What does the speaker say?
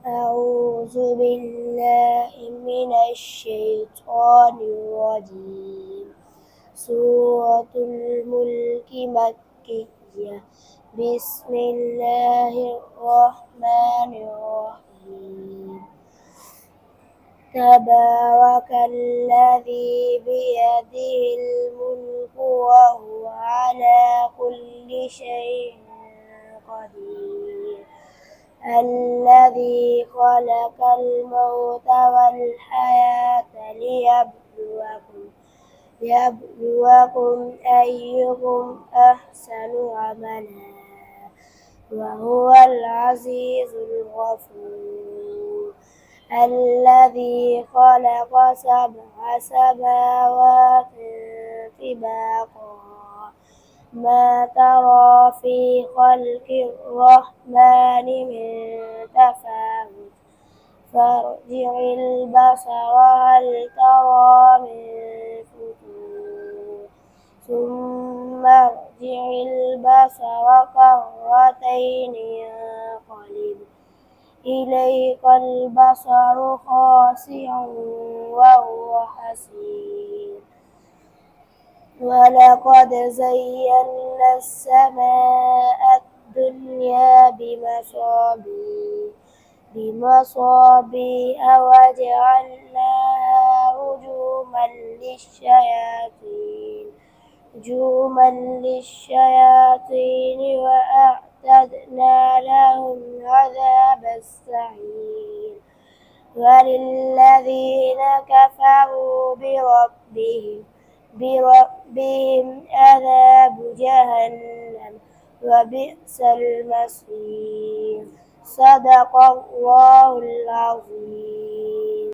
أعوذ بالله من الشيطان الرجيم. سورة الملك مكية. بسم الله الرحمن الرحيم. تبارك الذي بيده الملك وهو على كل شيء قدير. الذي خلق الموت والحياة ليبلوكم أيكم أحسن عملا وهو العزيز الغفور. الذي خلق 7 سماوات طباقا ما ترى في خلق الرحمن من تفاوت فارجع البصر هل ترى من فطور ثم ارجع البصر كرتين ينقلب إليك البصر خاسئا وهو حسير. ولقد زينا السماء الدنيا بمصابيح وجعلناها رجوما للشياطين وأعتدنا لهم عذاب السعير. وللذين كفروا بربهم عذاب جهنم وبئس المصير. صدق الله العظيم.